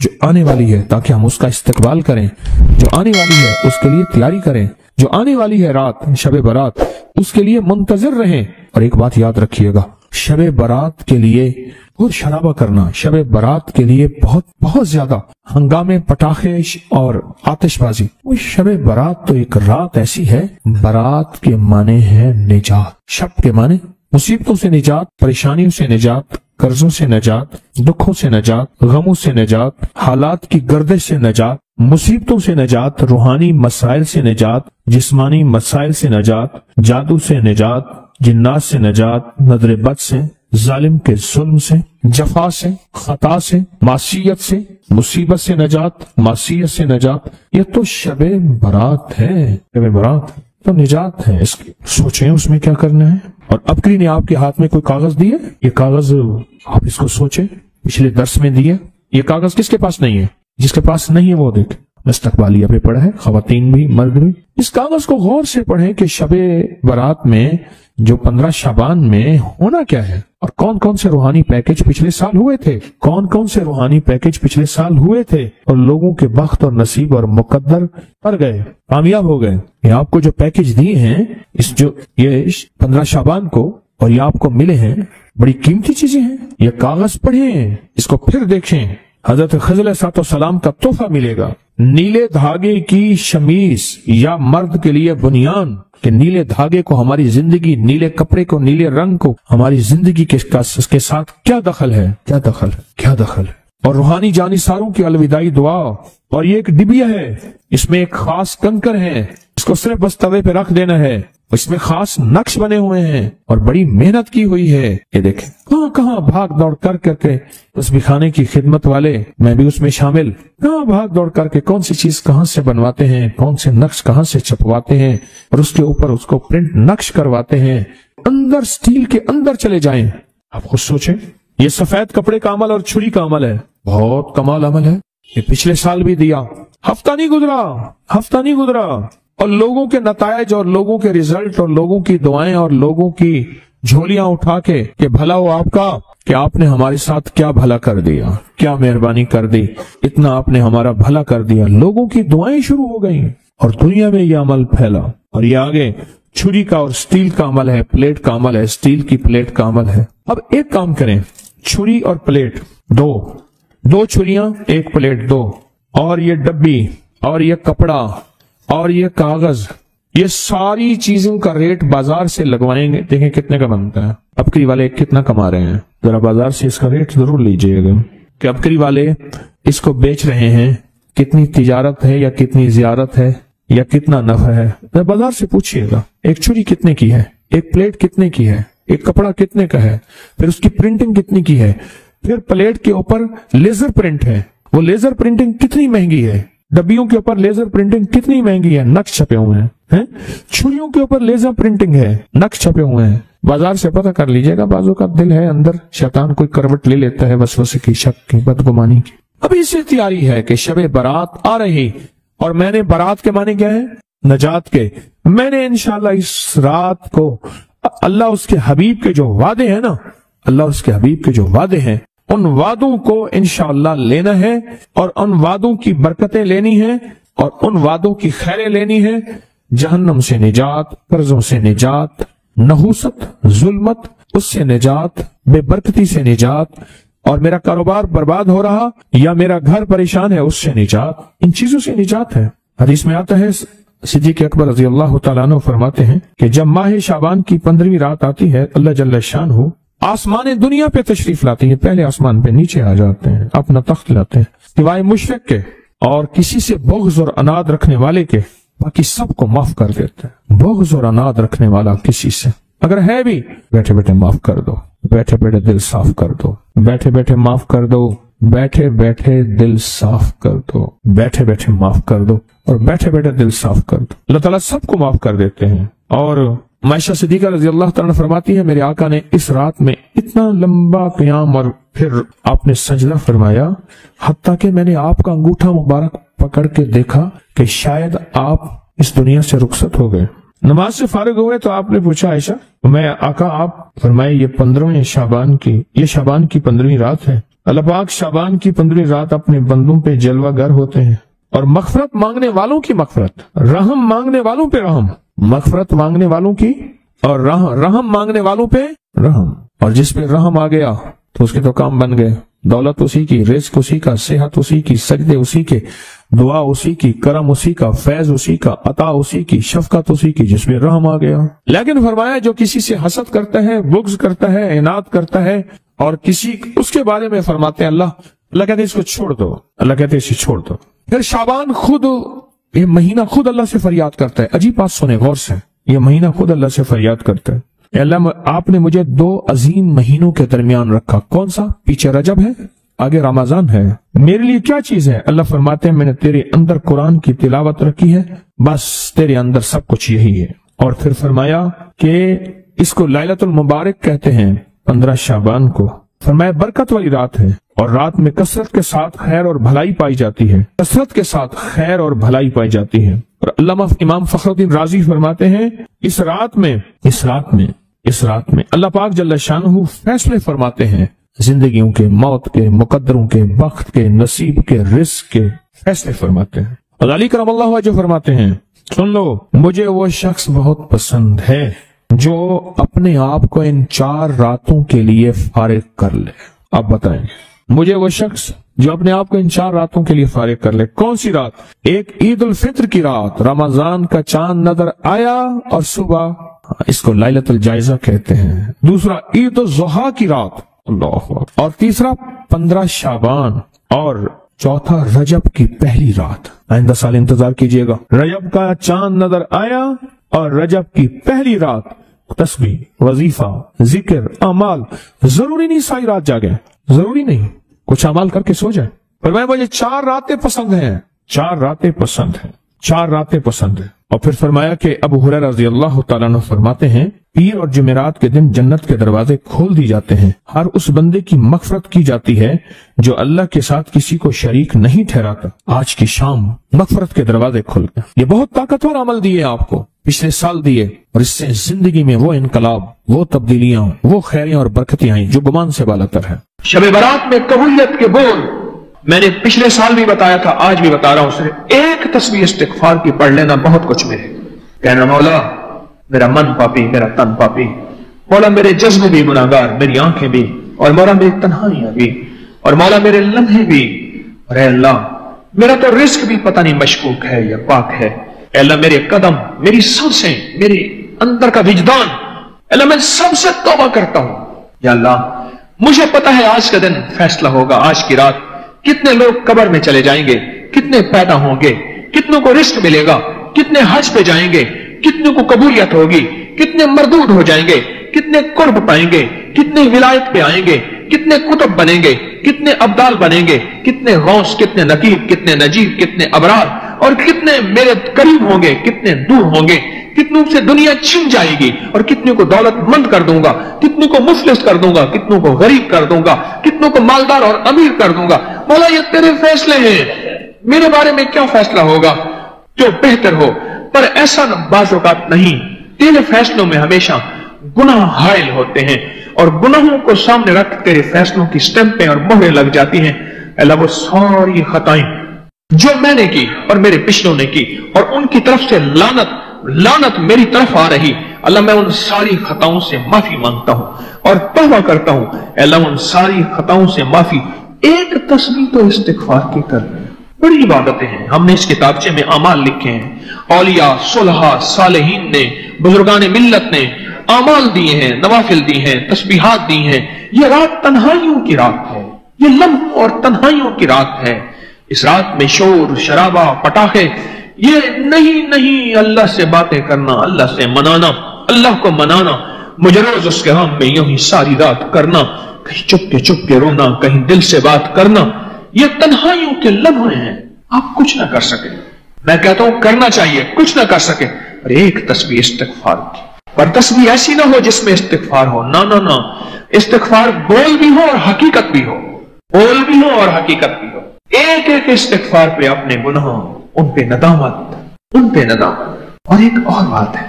جو آنے والی ہے تاکہ ہم اس کا استقبال کریں، جو آنے والی ہے اس کے لیے تیاری کریں، جو آنے والی ہے رات شب برات اس کے لیے منتظر رہیں۔ اور ایک بات یاد رکھیے گا، شب برات کے لیے بہت شرابہ کرنا، شب برات کے لیے بہت زیادہ ہنگامے، پٹاخے اور آتش بازی۔ وہ شب برات تو ایک رات ایسی ہے، برات کے معنی ہے نجات، شب کے معنی مصیبتوں سے نجات، پریشانیوں سے نجات، قرضوں سے نجات، دکھوں سے نجات، غموں سے نجات، حالات کی گردش سے نجات، مصیبتوں سے نجات، روحانی مسائل سے نجات، جسمانی مسائل سے نجات، جادو سے نجات، جنات سے نجات، نظر بد سے، ظالم کے ظلم سے، جفا سے، خطا سے، معصیت سے، مصیبت سے نجات، معصیت سے نجات۔ یہ تو شب برات ہے، شب برات تو نجات ہے اس کی۔ سوچیں اس میں کیا کرنا ہے۔ اور ابکری نے آپ کے ہاتھ میں کوئی کاغذ دیے، یہ کاغذ آپ اس کو سوچیں، پچھلے درس میں دیے، یہ کاغذ کس کے پاس نہیں ہے؟ جس کے پاس نہیں ہے وہ دیکھ، استقبالیہ پہ پڑھا ہے، خواتین بھی مرد بھی۔ اس کاغذ کو غور سے پڑھیں کہ شب برات میں جو 15 شعبان میں ہونا کیا ہے، اور کون کون سے روحانی پیکج پچھلے سال ہوئے تھے، کون کون سے روحانی پیکج پچھلے سال ہوئے تھے، اور لوگوں کے بخت اور نصیب اور مقدر پر گئے، کامیاب ہو گئے۔ یہ آپ کو جو پیکج دیے ہیں یہ 15 شعبان کو، اور یہ آپ کو ملے ہیں، بڑی قیمتی چیزیں ہیں۔ یہ کاغذ پڑھیں، اس کو پھر دیکھیں۔ حضرت خضر علیہ السلام کا تحفہ ملے گا، نیلے دھاگے کی شمیز یا مرد کے لیے بنیان، کہ نیلے دھاگے کو ہماری زندگی، نیلے کپڑے کو، نیلے رنگ کو ہماری زندگی کے ساتھ کیا دخل ہے، کیا دخل ہے، کیا دخل ہے۔ اور روحانی جانثاروں کی الوداعی دعا، اور یہ ایک ڈبیا ہے، اس میں ایک خاص کنکر ہے، اس کو صرف بس توے پہ رکھ دینا ہے، اس میں خاص نقش بنے ہوئے ہیں اور بڑی محنت کی ہوئی ہے۔ یہ دیکھیں کہاں کہاں بھاگ دوڑ کر کے اس خانے کی خدمت والے، میں بھی اس میں شامل، کہاں بھاگ دوڑ کر کے کون سی چیز کہاں سے بنواتے ہیں، کون سے نقش کہاں سے چھپواتے ہیں، اور اس کے اوپر اس کو پرنٹ نقش کرواتے ہیں، اندر سٹیل کے اندر چلے جائیں۔ آپ خود سوچیں، یہ سفید کپڑے کا عمل اور چھری کا عمل ہے، بہت کمال عمل ہے۔ یہ پچھلے سال بھی دیا، ہفتہ نہیں گزرا، اور لوگوں کے نتائج اور لوگوں کے ریزلٹ اور لوگوں کی دعائیں اور لوگوں کی جھولیاں اٹھا کے کہ بھلا ہو آپ کا، کہ آپ نے ہمارے ساتھ کیا بھلا کر دیا، کیا مہربانی کر دی، اتنا آپ نے ہمارا بھلا کر دیا۔ لوگوں کی دعائیں شروع ہو گئیں اور دنیا میں یہ عمل پھیلا، اور یہ آگے چھری کا اور سٹیل کا عمل ہے، پلیٹ کا عمل ہے، سٹیل کی پلیٹ کا عمل ہے۔ اب ایک کام کریں، چھری اور پلیٹ دو چھریاں، ایک پلیٹ دو، اور یہ ڈبی اور یہ کپڑا اور یہ کاغذ، یہ ساری چیزوں کا ریٹ بازار سے لگوائیں گے، دیکھیں کتنے کا بنتا ہے۔ ابکری والے کتنا کما رہے ہیں، ذرا بازار سے اس کا ریٹ ضرور لیجئے گا کہ ابکری والے اس کو بیچ رہے ہیں، کتنی تجارت ہے یا کتنی زیارت ہے یا کتنا نفع ہے، ذرا بازار سے پوچھئے گا۔ ایک چھری کتنے کی ہے، ایک پلیٹ کتنے کی ہے، ایک کپڑا کتنے کا ہے، پھر اس کی پرنٹنگ کتنی کی ہے، پھر پلیٹ کے اوپر لیزر پرنٹ ہے، وہ لیزر پرنٹنگ کتنی مہنگی ہے، ڈبیوں کے اوپر لیزر پرنٹنگ کتنی مہنگی ہے، نقش چھپے ہوئے ہیں، چھریوں کے اوپر لیزر پرنٹنگ ہے، نقش چھپے ہوئے ہیں۔ بازار سے پتہ کر لیجئے گا، بازو کا دل ہے اندر، شیطان کوئی کروٹ لے لیتا ہے وسوسے کی، شک کی، بدگمانی کی۔ اب اس سے تیاری ہے کہ شب برات آ رہی، اور میں نے برات کے معنی کیا ہے، نجات کے۔ میں نے انشاءاللہ اس رات کو اللہ اس کے حبیب کے جو وعدے ہیں نا، اللہ اس کے حبیب کے جو وعدے ہیں، ان وعدوں کو انشاءاللہ لینا ہے، اور ان وعدوں کی برکتیں لینی ہیں، اور ان وعدوں کی خیریں لینی ہے۔ جہنم سے نجات، قرضوں سے نجات، نحوست، ظلمت، اس سے نجات، بے برکتی سے نجات، اور میرا کاروبار برباد ہو رہا یا میرا گھر پریشان ہے اس سے نجات، ان چیزوں سے نجات ہے۔ حدیث میں آتا ہے، صدیق اکبر رضی اللہ تعالیٰ عنہ فرماتے ہیں کہ جب ماہ شعبان کی 15ویں رات آتی ہے، اللہ جل شانہ آسمان دنیا پہ تشریف لاتے ہیں، پہلے آسمان پہ نیچے آ جاتے ہیں، اپنا تخت لاتے ہیں، سوائے مشرک کے اور کسی سے بغض اور اناد رکھنے والے کے، باقی سب کو معاف کر دیتے ہیں۔ بغض اور اناد رکھنے والا کسی سے اگر ہے بھی، بیٹھے بیٹھے معاف کر دو، بیٹھے بیٹھے دل صاف کر دو، بیٹھے بیٹھے معاف کر دو، بیٹھے بیٹھے دل صاف کر دو، بیٹھے بیٹھے معاف کر دو، اور بیٹھے بیٹھے دل صاف کر دو۔ اللہ تعالیٰ سب کو معاف کر دیتے ہیں۔ اور عائشہ صدیقہ رضی اللہ تعالیٰ فرماتی ہے، میرے آقا نے اس رات میں اتنا لمبا قیام اور پھر آپ نے سجدہ فرمایا، حتیٰ کہ میں نے آپ کا انگوٹھا مبارک پکڑ کے دیکھا کہ شاید آپ اس دنیا سے رخصت ہو گئے۔ نماز سے فارغ ہوئے تو آپ نے پوچھا، عائشہ میں آقا، آپ فرمائے یہ 15ویں شعبان کی، یہ شعبان کی 15ویں رات ہے، اللہ پاک شعبان کی 15 رات اپنے بندوں پہ جلوہ گر ہوتے ہیں، اور مغفرت مانگنے والوں کی مغفرت، رحم مانگنے والوں پہ رحم، مغفرت مانگنے والوں کی اور رحم مانگنے والوں پہ رحم، اور جس پہ رحم آ گیا تو اس کے تو کام بن گئے، دولت اسی کی، رزق اسی کا، صحت اسی کی، سجدے اسی کے، دعا اسی کی، کرم اسی کا، فیض اسی کا، عطا اسی کی، شفقت اسی کی، جس میں رحم آ گیا۔ لیکن فرمایا جو کسی سے حسد کرتا ہے، بغض کرتا ہے، عناد کرتا ہے، اور اس کے بارے میں فرماتے ہیں اللہ کہتے ہیں اس کو چھوڑ دو، اللہ کہتے ہیں اسے چھوڑ دو۔ پھر شعبان خود، یہ مہینہ خود اللہ سے فریاد کرتا ہے۔ عجیب بات سنیں غور سے، یہ مہینہ خود اللہ سے فریاد کرتا ہے، اے اللہ آپ نے مجھے 2 عظیم مہینوں کے درمیان رکھا، کون سا؟ پیچھے رجب ہے، آگے رمضان ہے، میرے لیے کیا چیز ہے؟ اللہ فرماتے ہیں میں نے تیرے اندر قرآن کی تلاوت رکھی ہے، بس تیرے اندر سب کچھ یہی ہے۔ اور پھر فرمایا کہ اس کو لیلۃ المبارک کہتے ہیں 15 شعبان کو، فرمایا برکت والی رات ہے، اور رات میں کثرت کے ساتھ خیر اور بھلائی پائی جاتی ہے، کثرت کے ساتھ خیر اور بھلائی پائی جاتی ہے۔ اور علامہ امام فخر الدین رازی فرماتے ہیں اس رات میں اللہ پاک جل شانہ فیصلے فرماتے ہیں، زندگیوں کے، موت کے، مقدروں کے، بخت کے، نصیب کے، رزق کے فیصلے فرماتے ہیں۔ اور علی کرم اللہ وجہ فرماتے ہیں سن لو، مجھے وہ شخص بہت پسند ہے جو اپنے آپ کو ان 4 راتوں کے لیے فارغ کر لے۔ آپ بتائیں، مجھے وہ شخص جو اپنے آپ کو ان 4 راتوں کے لیے فارغ کر لے۔ کون سی رات؟ ایک عید الفطر کی رات، رمضان کا چاند نظر آیا اور صبح، اس کو لیلۃ الجائزہ کہتے ہیں۔ دوسرا عید الضحیٰ کی رات، اللہ اکبر، اور تیسرا 15 شعبان، اور چوتھا رجب کی پہلی رات۔ آئندہ سال انتظار کیجئے گا، رجب کا چاند نظر آیا اور رجب کی پہلی رات، تسبیح، وظیفہ، ذکر، اعمال۔ ضروری نہیں ساری رات جاگے، ضروری نہیں، کچھ اعمال کر کے سو جائے۔ پر مجھے 4 راتیں پسند ہیں، 4 راتیں پسند ہیں، 4 راتیں پسند ہیں۔ اور پھر فرمایا کہ ابو ہریرہ رضی اللہ تعالیٰ عنہ فرماتے ہیں پیر اور جمعرات کے دن جنت کے دروازے کھول دی جاتے ہیں، ہر اس بندے کی مغفرت کی جاتی ہے جو اللہ کے ساتھ کسی کو شریک نہیں ٹھہراتا۔ آج کی شام مغفرت کے دروازے کھل گئے۔ یہ بہت طاقتور عمل دیے آپ کو، پچھلے سال دیے، اور اس سے زندگی میں وہ انقلاب، وہ تبدیلیاں، وہ خیریاں اور برکتیں آئیں جو گمان سے بالاتر ہے۔ شب برات میں قبولیت کے بول، میں نے پچھلے سال بھی بتایا تھا، آج بھی بتا رہا ہوں، صرف ایک تسبیح استغفار کی پڑھ لینا بہت کچھ میرے، کہنا مولا میرا من پاپی، میرا تن پاپی، مولا میرے جذبے بھی گناہگار، میری آنکھیں بھی، اور مولا میری تنہائیاں بھی، اور مولا میرے لمحے بھی، اور اے اللہ میرا تو رزق بھی پتہ نہیں مشکوک ہے یا پاک ہے، اے اللہ میرے قدم، میری سانسیں، میرے اندر کا وجدان، اے اللہ میں سب سے توبہ کرتا ہوں، یا اللہ مجھے پتہ ہے آج کا دن فیصلہ ہوگا، آج کی رات کتنے لوگ قبر میں چلے جائیں گے، کتنے پیدا ہوں گے، کتنوں کو رزق ملے گا، کتنے حج پہ جائیں گے، کتنوں کو قبولیت ہوگی، کتنے مردود ہو جائیں گے، کتنے قرب پائیں گے، کتنے ولایت پہ آئیں گے، کتنے کتب بنیں گے، کتنے ابدال بنیں گے، کتنے غوث، کتنے نقیب، کتنے نجیب، کتنے ابرار، اور کتنے میرے قریب ہوں گے، کتنے دور ہوں گے، کتنوں سے دنیا چھن جائے گی اور کتنوں کو دولت مند کر دوں گا، کتنوں کو مفلس کر دوں گا، کتنوں کو غریب کر دوں گا، کتنوں کو مالدار اور امیر کر دوں گا۔ مولا یہ تیرے فیصلے ہیں، میرے بارے میں کیا فیصلہ ہوگا جو بہتر ہو، پر ایسا بعض اوقات نہیں، تیرے فیصلوں میں ہمیشہ گناہ حائل ہوتے ہیں، اور گناہوں کو سامنے رکھ تیرے فیصلوں کی سٹمپیں اور مہریں لگ جاتی ہیں۔ اللہ وہ ساری خطائیں جو میں نے کی اور میرے پچھلوں نے کی، اور ان کی طرف سے لعنت میری طرف آ رہی، اللہ میں ان ساری خطاؤں سے معافی مانگتا ہوں اور توبہ کرتا ہوں، اللہ ان ساری خطاؤں سے معافی۔ ایک تسبیح تو استغفار کی کر رہے ہیں، بڑی عبادتیں ہیں، ہم نے اس کتابچے میں اعمال لکھے ہیں، اولیاء، صلحاء، صالحین نے، بزرگان ملت نے اعمال دیے ہیں، نوافل دی ہیں، تسبیحات دی ہیں۔ یہ رات تنہائیوں کی رات ہے، یہ لمحوں اور تنہائیوں کی رات ہے۔ اس رات میں شور، شرابہ، پٹاخے، یہ نہیں اللہ سے باتیں کرنا، اللہ سے منانا، اللہ کو منانا، مجرد اس کے غم میں یوں ہی ساری رات کرنا، کہیں چپ کے رونا، کہیں دل سے بات کرنا، یہ تنہائیوں کے لمحے ہیں، آپ کچھ نہ کر سکے، میں کہتا ہوں کرنا چاہیے، کچھ نہ کر سکے، اور ایک تسبیح استغفار کی، پر تسبیح ایسی نہ ہو جس میں استغفار ہو، نہ استغفار بول بھی ہو اور حقیقت بھی ہو، بول بھی ہو اور حقیقت بھی ہو۔ ایک ایک استغفار پہ اپنے گناہوں، ان پہ ندامت، اور ایک اور بات ہے،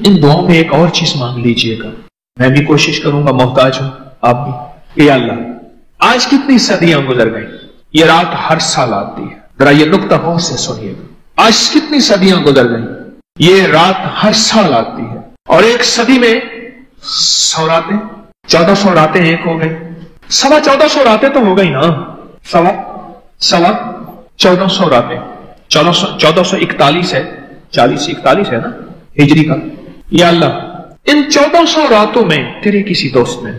ان دعاؤں میں ایک اور چیز مانگ لیجئے گا، میں بھی کوشش کروں گا، محتاج ہوں آپ بھی، کہ اللہ آج کتنی صدیاں گزر گئی. یہ رات ہر سال آتی ہے. ذرا یہ نقطہ غور سے سنیے گا. آج کتنی صدیاں گزر گئی. یہ رات ہر سال آتی ہے. اور ایک صدی میں 100 راتیں، 1400 راتیں ایک ہو گئی. 1450 راتیں تو ہو گئی نا. 1450 راتیں. 1441 ہے، 4041 ہے نا ہجری کا. یا اللہ، ان 1400 راتوں میں تیرے کسی دوست نے،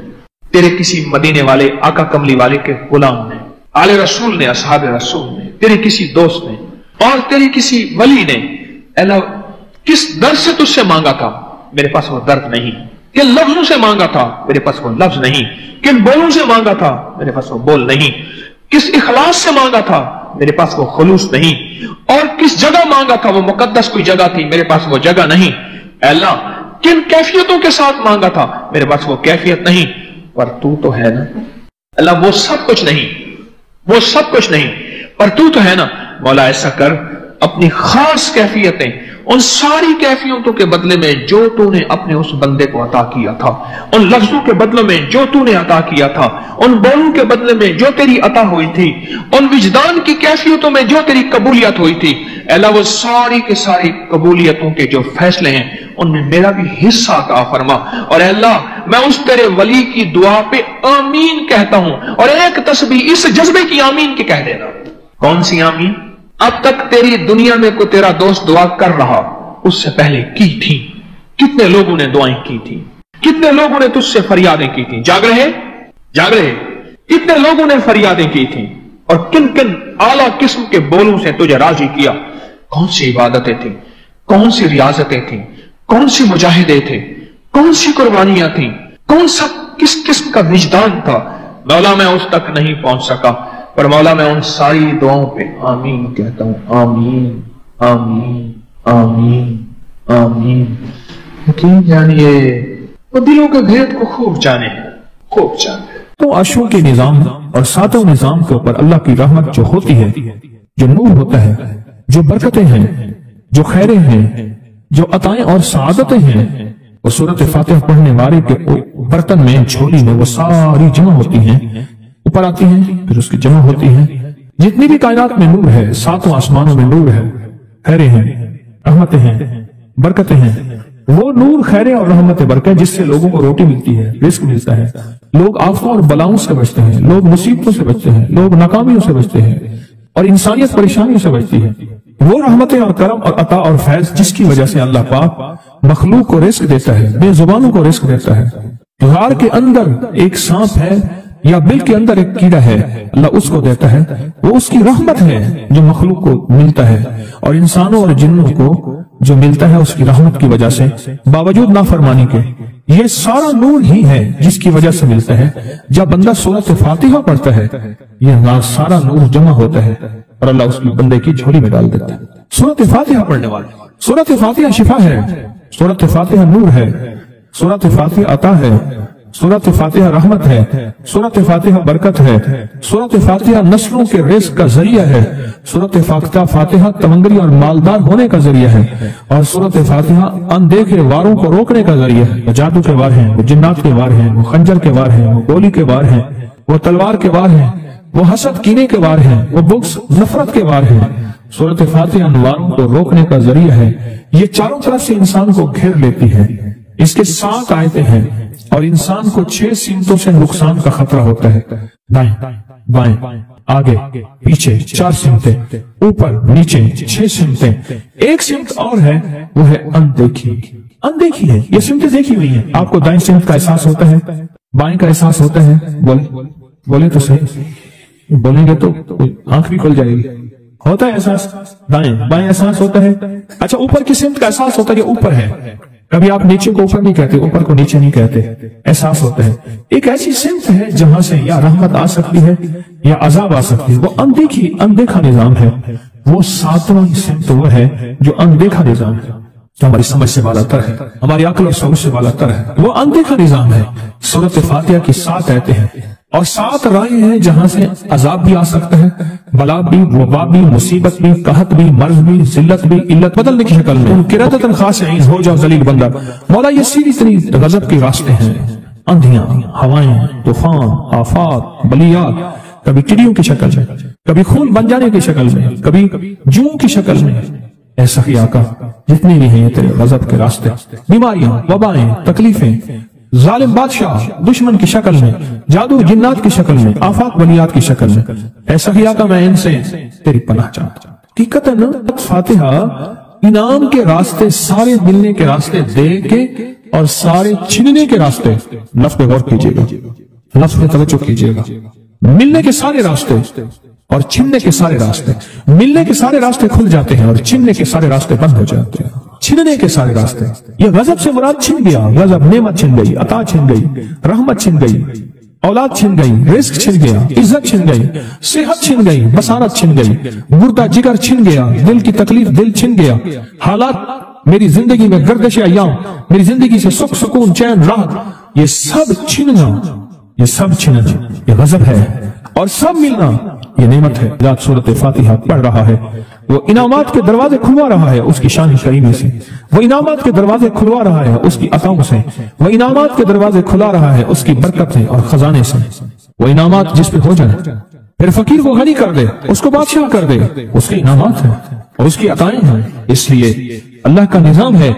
تیرے کسی مدینے والے آقا کملی والے کے غلام نے، آل رسول نے، اصحاب رسول نے، تیرے کسی دوست نے اور تیرے کسی ولی نے اللہ کس درد سے تجھ سے مانگا تھا، میرے پاس وہ درد نہیں. کن لفظوں سے مانگا تھا، میرے پاس وہ لفظ نہیں. کن بولوں سے مانگا تھا، میرے پاس وہ بول نہیں. کس اخلاص سے مانگا تھا، میرے پاس وہ خلوص نہیں. اور کس جگہ مانگا تھا، وہ مقدس کوئی جگہ تھی، میرے پاس وہ جگہ نہیں. اے اللہ، کن کیفیتوں کے ساتھ مانگا تھا، میرے پاس وہ کیفیت نہیں. پر تو تو ہے نا اللہ، وہ سب کچھ نہیں، وہ سب کچھ نہیں، پر تو تو ہے نا. مولا ایسا کر، اپنی خاص کیفیتیں، ان ساری کیفیتوں کے بدلے میں جو تو نے اپنے اس بندے کو عطا کیا تھا، ان لفظوں کے بدلے میں جو تو نے عطا کیا تھا، ان بولوں کے بدلے میں جو تیری عطا ہوئی تھی، ان وجدان کی کیفیتوں میں جو تیری قبولیت ہوئی تھی، اے اللہ وہ ساری کے ساری قبولیتوں کے جو فیصلے ہیں ان میں میرا بھی حصہ عطا فرما. اور اے اللہ، میں اس تیرے ولی کی دعا پہ آمین کہتا ہوں. اور ایک تسبیح اس جذبے کی آمین کے کہہ دینا. کون سی آمین؟ اب تک تیری دنیا میں کوئی تیرا دوست دعا کر رہا، اس سے پہلے کی تھی. کتنے لوگوں نے دعائیں کی تھی، کتنے لوگوں نے تجھ سے فریادیں کی تھی. جاگ رہے کتنے لوگوں نے فریادیں کی تھی، اور کن کن اعلیٰ قسم کے بولوں سے تجھے راضی کیا. کون سی عبادتیں تھیں، کون سی ریاضتیں تھیں، کون سی مجاہدے تھے، کون سی قربانیاں تھیں، کون سا کس قسم کا وجدان تھا. مولا میں اس تک نہیں پہنچ سکا، پر مولا میں ان ساری دعاؤں پہ آمین کہتا ہوں. آمین آمین آمین آمین. یقین جانیے وہ دلوں کے بھید کو خوب جانے، خوب جانے. تو عرشوں کے نظام اور ساتوں نظام کے اوپر اللہ کی رحمت جو ہوتی ہے، جو نور ہوتا ہے، جو برکتیں ہیں، جو خیریں ہیں، جو عطائیں اور سعادتیں ہیں، وہ سورۃ فاتحہ پڑھنے والے کے برتن میں، جھولی میں وہ ساری جمع ہوتی ہیں، اوپر آتی ہیں، پھر اس کی جمع ہوتی ہیں. جتنی بھی کائنات میں نور ہے، ساتوں آسمانوں میں نور ہے، خیریں ہیں، رحمتیں ہیں، برکتیں ہیں. وہ نور، خیریں اور رحمت برکت جس سے لوگوں کو روٹی ملتی ہے، رزق ملتا ہے، لوگ آفتوں اور بلاؤں سے بچتے ہیں، لوگ مصیبتوں سے بچتے ہیں، لوگ ناکامیوں سے بچتے ہیں، اور انسانیت پریشانیوں سے بچتی ہے. وہ رحمتیں اور کرم اور عطا اور فیض جس کی وجہ سے اللہ پاک مخلوق کو رزق دیتا ہے، بے زبانوں کو رزق دیتا ہے. غار کے اندر ایک سانپ ہے یا بل کے اندر ایک کیڑا ہے، اللہ اس کو دیتا ہے. وہ اس کی رحمت ہے جو مخلوق کو ملتا ہے، اور انسانوں اور جنوں کو جو ملتا ہے اس کی رحمت کی وجہ سے، باوجود نافرمانی کے. یہ سارا نور ہی ہے جس کی وجہ سے ملتا ہے. جب بندہ سورۃ فاتحہ پڑھتا ہے، یہ سارا نور جمع ہوتا ہے اور اللہ اس بندے کی جھولی میں ڈال دیتا ہے. سورۃ فاتحہ پڑھنے والے، سورۃ فاتحہ شفا ہے، سورۃ فاتحہ نور ہے، سورۃ فاتحہ عطا ہے، سورۃ فاتحہ رحمت ہے، سورۃ فاتحہ برکت ہے، سورۃ فاتحہ نسلوں کے رزق کا ذریعہ ہے، سورۃ فاتحہ تمنگری اور مالدار ہونے کا ذریعہ ہے، اور سورۃ فاتحہ اندیکھے واروں کو روکنے کا ذریعہ ہے. وہ جادو کے وار ہیں، وہ جنات کے وار ہیں، وہ خنجر کے وار ہیں، وہ گولی کے وار ہیں، وہ تلوار کے وار ہیں، وہ حسد کینے کے وار ہیں، وہ بغض نفرت کے وار ہیں. سورۃ فاتحہ ان واروں کو روکنے کا ذریعہ ہے. یہ چاروں طرف سے انسان کو گھیر لیتی ہے. اس کے 7 آیتیں ہیں، اور انسان کو 6 سمتوں سے نقصان کا خطرہ ہوتا ہے. دائیں بائیں آگے پیچھے 4 سمتیں، اوپر نیچے 6 سمتیں. ایک سمت اور ہے، وہ ہے اندیکھی. اندیکھی ہے، یہ سمتیں دیکھی ہوئی ہیں. آپ کو دائیں سمت کا احساس ہوتا ہے، بائیں کا احساس ہوتا ہے. بولے تو صحیح، بولیں گے تو آنکھ بھی کھل جائے گی. ہوتا ہے احساس، دائیں بائیں احساس ہوتا ہے. اچھا، اوپر کی سمت کا احساس ہوتا ہے، یہ اوپر ہے. کبھی آپ نیچے کو اوپر نہیں کہتے، اوپر کو نیچے نہیں کہتے، احساس ہوتا ہے. ایک ایسی سمت ہے جہاں سے یا رحمت آ سکتی ہے یا عذاب آ سکتی ہے. وہ اندیکھا نظام ہے. وہ 7واں سمت وہ ہے جو اندیکھا نظام ہے، جو ہماری سمجھ سے بالا تر ہے، ہماری عقل اور سمجھ سے بالا تر ہے. وہ اندیکھا نظام ہے. سورۃ فاتحہ کی 7 آیتیں ہیں، اور 7 راہیں ہیں جہاں سے عذاب بھی آ سکتا ہے، بلا بھی، وبا بھی، مصیبت بھی، قحط بھی، مرض بھی، ذلت بھی، علت بدلنے کی شکل میں. قرۃۃ خاصعین، ہو جاؤ ذلیل بندہ. مولا یہ سیدھی تری غضب کے راستے ہیں، आंधियां, हवाएं, तूफान, आफात, बलियात, कभी चिड़ियों की शक्ल में, कभी खून बन जाने की शक्ल में, कभी जूं की शक्ल में। ऐसा ही आका जितने भी हैं ये तेरे गजब के रास्ते, बीमारियां, वबाएं, तकलीफें, जालिम बादशाह दुश्मन की शक्ल में, जादू जिन्नात की शक्ल में, आफात बलियात की शक्ल में, ऐसा ही आका मैं इनसे तेरी पनाह चाहता हूं। हकीकतन फातिहा इनाम के रास्ते, सारे मिलने के रास्ते दे के और सारे छीनने के रास्ते। लफ्ज़ पे गौर कीजिएगा, लफ्ज़ पे तवज्जो कीजिएगा। मिलने के सारे रास्ते और छीनने के सारे रास्ते, मिलने के सारे रास्ते खुल जाते हैं और छीनने के सारे रास्ते बंद हो जाते हैं। छीनने के सारे रास्ते, ये गजब से मुराद छिन गया, गजब नेमत छिन गई, अता छिन गई, रहमत छिन गई, औलाद छिन गई, रिस्क छिन गया, इज्जत छिन गई, सेहत छिन गई, बसारत छिन गई, मुर्दा जिगर छिन गया, दिल की तकलीफ दिल छिन गया, हालात मेरी जिंदगी में गर्दिश अय्याम, मेरी जिंदगी से सुख सुकून चैन राहत, ये सब छिनना, ये सब छिनना ये गजब है और सब मिलना ये नेमत है। रात सूरत फातिहा पढ़ रहा है, वो इनामात के दरवाजे खुलवा रहा है उसकी शान करीमी से, वो इनामात के दरवाजे खुलवा रहा है उसकी अताओं से, वो इनामात के दरवाजे खुला रहा है उसकी बरकत से और खजाने से। वो इनामात जिस पे हो जाए, फिर फकीर को गनी कर दे, उसको बादशाह कर दे, उसके इनामात है और उसकी अताएं हैं। इसलिए अल्लाह का निजाम है,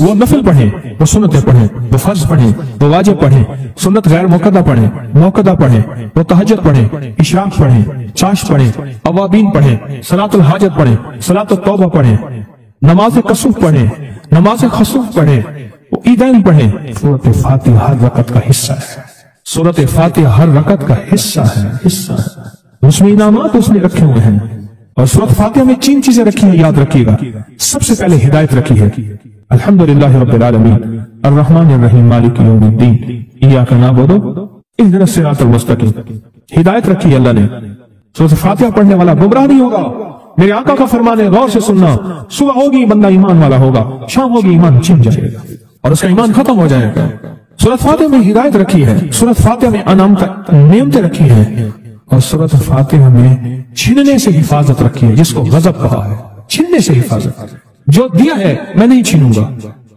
वो नफल पढ़े, वो सुन्नतें पढ़े, वो फर्ज पढ़े, वो वाजिब पढ़े, सुन्नत गैर मौकदा पढ़े, मौकदा पढ़े, वो तहज्जुद पढ़े, इशराक पढ़े, चाश पढ़े, अवाबीन पढ़े, सलातुल हाजत पढ़े, सलातुल तौबा पढ़े, नमाज कसूफ पढ़े, नमाज खसूफ पढ़े, वो ईदैन पढ़े। सूरत फातिहा हर रकत का हिस्सा है, सूरत फातिहा हर रकत का हिस्सा है, उसमें इनामात उसने रखे हुए हैं। और सूरत फातिहा में 3 चीजें रखी है, याद रखिएगा। सबसे पहले हिदायत रखी है, अल्हम्दुलिल्लाह रब्बिल आलमीन अर्रहमानिर रहीम मालिकि यौमिद्दीन इय्याका नअबुदु इहदिनस सिरातल मुस्तकीम। हिदायत रखी है अल्लाह ने। सूरत फातिहा पढ़ने वाला गुमराह नहीं होगा। मेरे आका का फरमान है, गौर से सुनना, सुबह होगी बंदा ईमान वाला होगा, शाम होगी ईमान छिन जाएगा और उसका ईमान खत्म हो जाएगा। सूरत फातिहा में हिदायत रखी है, सूरत फातिहा में अनामत नेमतें रखी है और सूरत फातिहा में छीनने से हिफाजत रखी है, जिसको गजब कहा है, छीनने से हिफाजत। जो दिया है मैं नहीं छीनूंगा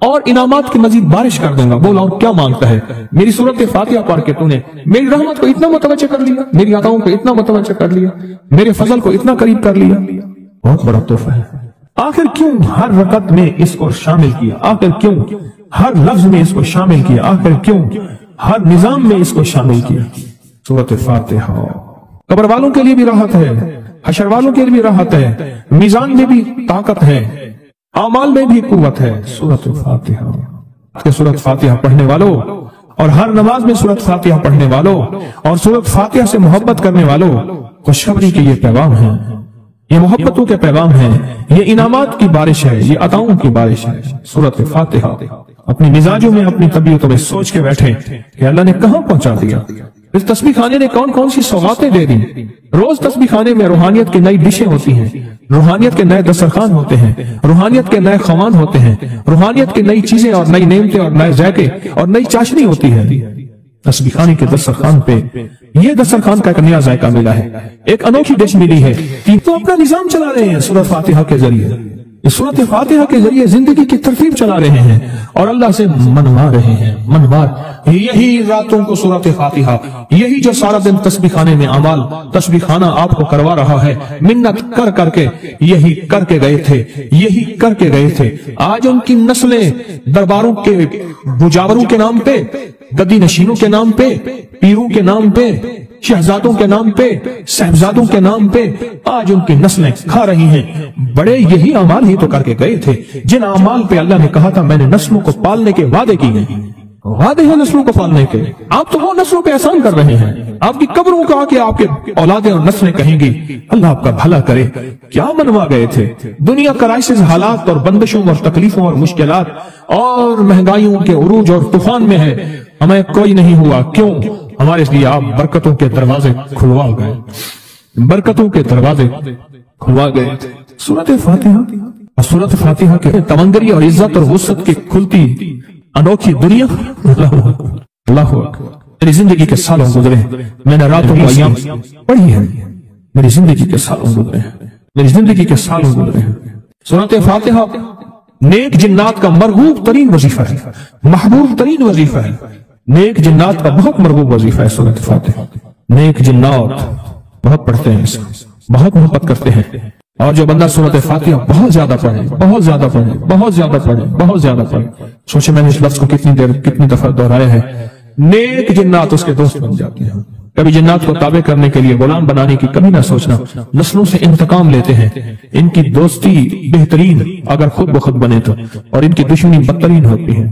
और इनामात की मजीद बारिश कर दूंगा। बोला और क्या मांगता है? मेरी सूरत फातिहा पढ़ के तूने मेरी रहमत को इतना मुतवज्जो कर लिया, मेरी अताओं को इतना मुतवज्जो कर लिया, मेरे फजल को इतना करीब कर लिया, बहुत बड़ा तोहफा है। आखिर क्यों हर रकत में इसको शामिल किया? आखिर क्यों हर लफ्ज में इसको शामिल किया? आखिर क्यों हर निजाम में इसको शामिल किया? सूरत फातिहा कब्र वालों के लिए भी राहत है, हशर वालों के लिए भी राहत है, मीजान में भी ताकत है, आमाल में भी कुव्वत है। सूरत फातिहा, सूरत फातिहा पढ़ने वालों और हर नमाज में सूरत फातिहा पढ़ने वालों और सूरत फातिहा से मोहब्बत करने वालों, खुशखबरी के ये पैगाम है, ये मोहब्बतों के पैगाम है, ये इनामात की बारिश है, ये अताओं की बारिश है। सूरत फातिहा अपने मिजाजों में, अपनी तबीयतों में सोच के बैठे कि अल्लाह ने कहां पहुंचा दिया। इस तस्बीह खाने ने कौन कौन सी सौगातें दे दी। रोज तस्बीह खाने में रूहानियत की नई डिशें होती हैं, रूहानियत के नए दस्तरखान होते हैं, रूहानियत के नए खवान होते हैं, रूहानियत की नई चीजें और नई नेमतें और नए जायके और नई चाशनी होती है। तस्बीह खाने के दस्तरखान पे ये दस्तरखान का एक नया जायका मिला है, एक अनोखी डिश मिली है कि तो अपना निजाम चला रहे हैं सूरत फातिहा के जरिए। इस सूरत फातिहा के जरिए जिंदगी की तरतीब चला रहे हैं और अल्लाह से मनवा रहे हैं, मनवार। यही रातों को सूरत फातिहा, यही जो सारा दिन तस्बीह खाने में अमाल तस्बीह खाना आपको करवा रहा है, मिन्नत कर करके यही करके गए थे, यही करके गए थे। आज उनकी नस्लें दरबारों के बुजावरों के नाम पे, गद्दी नशीनों के नाम पे, पीरों के नाम पे, शहजादों के नाम पे, साहबजादों के नाम पे आज उनकी नस्लें खा रही हैं। बड़े यही अमाल ही तो करके गए थे, जिन अमाल पे अल्लाह ने कहा था मैंने नस्लों को पालने के वादे किए, वादे हैं नस्लों को पालने के। आप तो वो नस्लों पे एहसान कर रहे हैं, आपकी कब्रों का आके आपके औलादें और नस्लें कहेंगी अल्लाह आपका भला करे। क्या मनवा गए थे? दुनिया क्राइसिस हालात और बंदिशों और तकलीफों और मुश्किलात और महंगाइयों के उरूज और तूफान में है, हमें कोई नहीं हुआ। क्यों? हमारे लिए आप बरकतों के दरवाजे खुलवा गए, बरकतों के दरवाजे खुलवा गए। सूरत फातिहा, सूरत फातिहा के तमंगरी और इज्जत और वुसअत की खुलती अनोखी दुनिया। अल्लाह मेरी जिंदगी के सालों गुजरे, मैंने रातों को अय्याम पढ़ी है, मेरी जिंदगी के सालों गुजरे हैं, मेरी जिंदगी के सालों गुजरे हैं। सूरत फातिहा नेक जिन्नात का मरगूब तरीन वजीफा है, महबूब तरीन वजीफा है। नेक जिन्नात का बहुत मरगूब वजीफा है सूरत फातिहा। नेक जिन्नात बहुत पढ़ते हैं, बहुत मोहब्बत करते हैं। और जो बंदा सूरत फातिहा बहुत ज्यादा पढ़े, बहुत ज्यादा पढ़े, बहुत ज्यादा पढ़े, बहुत ज्यादा पढ़े, सोचे मैंने इस लफ्ज को कितनी देर कितनी दफा दोहराया है, नेक जिन्नात उसके दोस्त बन जाते हैं। कभी जिन्नात को ताबे करने के लिए गुलाम बनाने की कभी ना सोचना, नस्लों से इंतकाम लेते हैं। इनकी दोस्ती बेहतरीन अगर खुद ब खुद बने तो, और इनकी दुश्मनी बदतरीन होती है।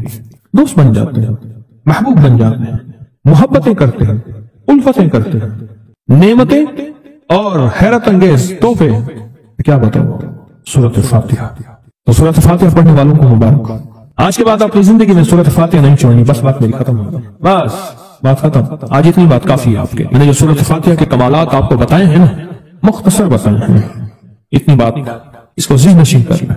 दोस्त बन जाते हैं, महबूब बन जाते हैं, मोहब्बतें करते हैं, उल्फतें करते हैं, नेमतें और हैरत अंगेज तोहफे क्या बताओ सूरत फातिहा। तो सूरत फातिहा पढ़ने वालों को मुबारक। आज के बाद अपनी जिंदगी में सूरत फातिहा नहीं छोड़नी, बस बात मेरी खत्म हो गई, बस बात खत्म। आज इतनी बात काफी है आपके। मैंने जो सूरत फातिहा के कमालात आपको बताए हैं ना, मुख्तसर बताए हैं, इतनी बात इसको ज़हन नशीन कर लें,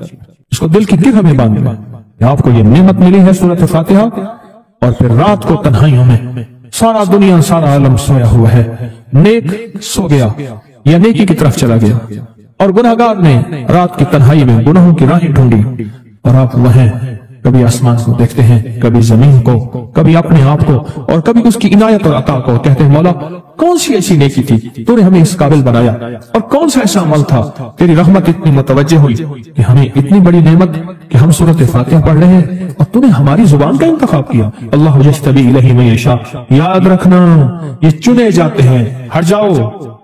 इसको दिल की गिरह में बांध लें। आपको ये नेमत मिली है सूरत फातिहा, और फिर रात को तन्हाइयों में सारा दुनिया सारा आलम सोया हुआ है, नेक सो गया या नेकी की तरफ चला गया, और गुनहगार ने रात की तन्हाई में गुनाहों की राहें ढूंढी, और आप वह कभी आसमान को देखते हैं, कभी जमीन को, कभी अपने आप को, और कभी उसकी इनायत और अता को। कहते हैं मौला कौन सी ऐसी नेकी थी तूने हमें इस काबिल बनाया, और कौन सा ऐसा अमल था तेरी रहमत इतनी मुतवज्जे हुई कि हमें इतनी बड़ी नेमत कि हम सूरत फातिहा पढ़ रहे हैं और तूने हमारी जुबान का इंतखाब किया। अल्लाह यज्तबी इलैहि मन यशा, याद रखना ये चुने जाते हैं, हट जाओ,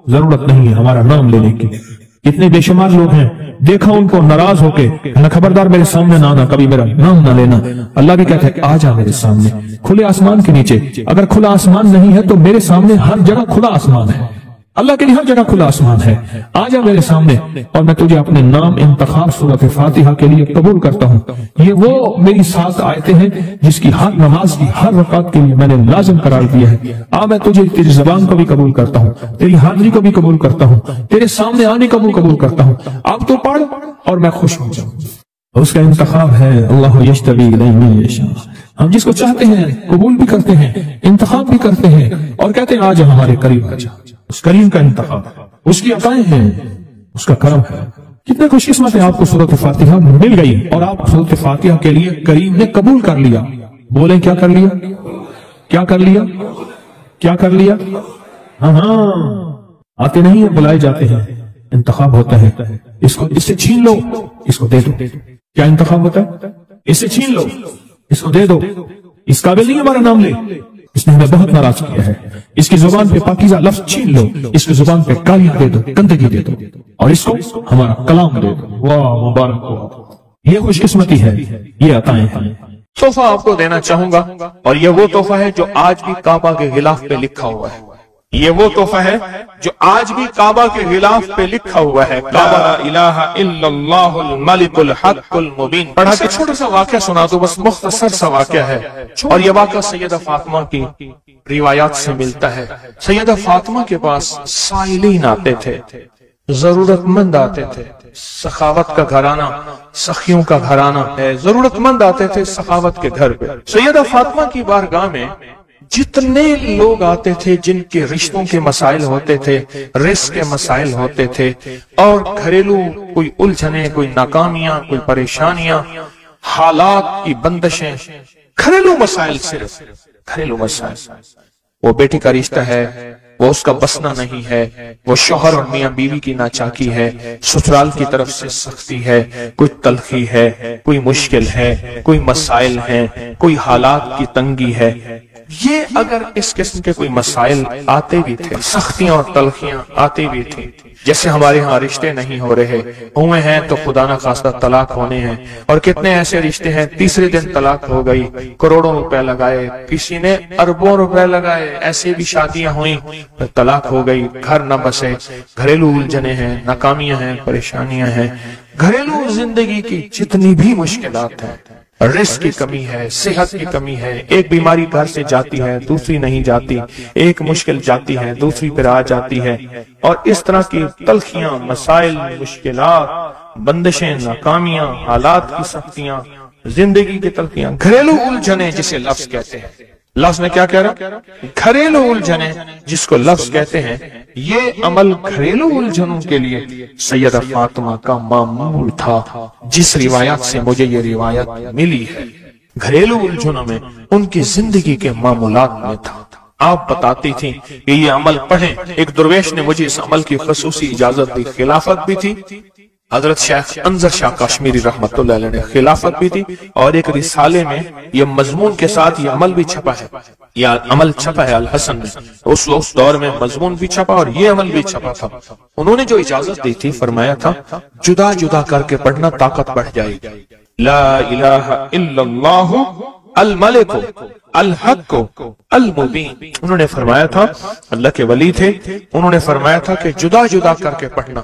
जरूरत नहीं है हमारा नाम लेने की। कितने बेशुमार लोग हैं, देखा उनको नाराज होके, न खबरदार मेरे सामने ना आना, कभी मेरा नाम ना लेना। अल्लाह भी कहता है आ जा मेरे सामने, खुले आसमान के नीचे। अगर खुला आसमान नहीं है तो मेरे सामने हर जगह खुला आसमान है, अल्लाह के लिए हर जगह खुला आसमान है। आ जा मेरे सामने और मैं तुझे अपने नाम इंतखाब सूरत फातिहा के लिए कबूल करता हूँ। ये वो मेरी 7 आयतें हैं जिसकी हर नमाज की हर रकात के लिए मैंने लाजिम करार दिया है। आ मैं तुझे तेरी जुबान को भी कबूल करता हूँ, तेरी हाजिरी को भी कबूल करता हूँ, तेरे सामने आने को भी कबूल करता हूँ। अब तो पढ़ और मैं खुश हो जाऊँ। उसका इंतखाब है अल्लाह यज्तबी इलैहि मन यशा। हम जिसको चाहते हैं कबूल भी करते हैं, इंतखाब भी करते हैं, और कहते हैं आ जा हमारे करीब आ जा। उस करीम का इंतखाब, उसकी अताएं हैं, उसका करम है। कितने खुशकिस्मत है आपको सूरत फातिहा मिल गई और आप सूरत फातिहा के लिए करीम ने कबूल कर लिया। बोले क्या कर लिया, क्या कर लिया, क्या कर लिया? हाँ, आते नहीं है, बुलाए जाते हैं, इंतखाब होता है। इसको इससे छीन लो, इसको दे दो। क्या इंतखाब होता है? इससे छीन लो, इसको दे दो। इस काबिल नहीं हमारा नाम ले, इसने हमें बहुत नाराज किया है। इसकी जुबान पे पाकीज़ा लफ्ज़ छीन लो, इसकी जुबान पे गालियां दे दो, गंदगी दे दो, और इसको हमारा कलाम दे दो। वाह मुबारक हो, ये खुशकिस्मती है, ये अताएं हैं। तोहफा आपको देना चाहूंगा, और ये वो तोहफा है जो आज भी काबा के गिलाफ पे लिखा हुआ है। ये वो तोहफा है जो आज भी काबा के गिलाफ पे लिखा हुआ है, ला इलाहा इल्लल्लाहुल मलिकुल हक्कुल मुबीन। पढ़ा के छोटा सा वाक़या सुना दो, बस मुख्तसर सा वाक़या है, और ये वाक़या सैयदा फातिमा की रिवायात से मिलता है। सैयदा फातिमा के पास साइलीन आते थे, जरूरतमंद आते थे, सखावत का घराना, सखियों का घराना है, जरूरतमंद आते थे सखावत के घर पे। सैयदा फातिमा की बारगाह में जितने लोग आते थे जिनके रिश्तों के मसाइल होते थे, रिस्क के मसाइल होते थे, और घरेलू कोई उलझने, कोई नाकामियां, कोई परेशानियां, हालात की बंदिशें, घरेलू मसाइल, सिर्फ घरेलू मसाइल। वो बेटी का रिश्ता है, वो उसका बसना नहीं है, वो शोहर और मियां बीवी की नाचाकी है, ससुराल की तरफ से सख्ती है, कोई तलखी है, कोई मुश्किल है, कोई मसाइल है, कोई हालात की तंगी है। ये अगर इस किस्म के कोई मसाइल आते भी थे, सख्तियां और तलखियां आती भी थी, जैसे हमारे यहाँ रिश्ते नहीं हो रहे, हुए हैं तो खुदा न खास्ता तलाक होने हैं, और कितने ऐसे रिश्ते हैं तीसरे दिन तलाक हो गई, करोड़ों रुपए लगाए, किसी ने अरबों रुपए लगाए, ऐसे भी शादियां हुई, तलाक हो गई, घर न बसे, घरेलू उलझने हैं, नाकामियां हैं, परेशानियां हैं, घरेलू जिंदगी की जितनी भी मुश्किलात हैं, रिस्क की कमी है, सेहत की कमी है, एक बीमारी घर से जाती है, दूसरी नहीं जाती, एक मुश्किल जाती है, दूसरी पर आ जाती है, और इस तरह की तलखियां, मसाइल, मुश्किलात, बंदिशें, नाकामियां, हालात की सख्तियां, जिंदगी की तलखियां, घरेलू उलझने जिसे लफ्ज कहते हैं। लफ्ज में क्या कह रहा? घरेलू उलझने जिसको लफ्ज कहते हैं। ये अमल घरेलू उलझनों के लिए सैयदा फातिमा का मामूल था, जिस रिवायत से मुझे ये रिवायत मिली है। घरेलू उलझनों में, उनकी जिंदगी के मामूलात में था। आप बताती थी कि ये अमल पढ़ें। एक दुर्वेश ने मुझे इस अमल की खसूसी इजाजत दी। खिलाफत भी थी, हजरत शेख अंजर शाह कश्मीरी रहमतुल्लाह अलैह ने खिलाफत भी थी, और एक रिसाले में ये मजमून के साथ ये अमल भी छपा है, या अमल छपा है अल हसन में। उस दौर में मजमून भी छपा और ये अमल भी छपा था। उन्होंने जो इजाजत दी थी, फरमाया था जुदा जुदा करके पढ़ना ताकत बढ़ जाएगी। ला इलाहा इल्लल्लाहु अल मलिक अल हक अल मुबीन। उन्होंने फरमाया था, अल्लाह के वली थे, उन्होंने फरमाया था कि जुदा जुदा करके पढ़ना।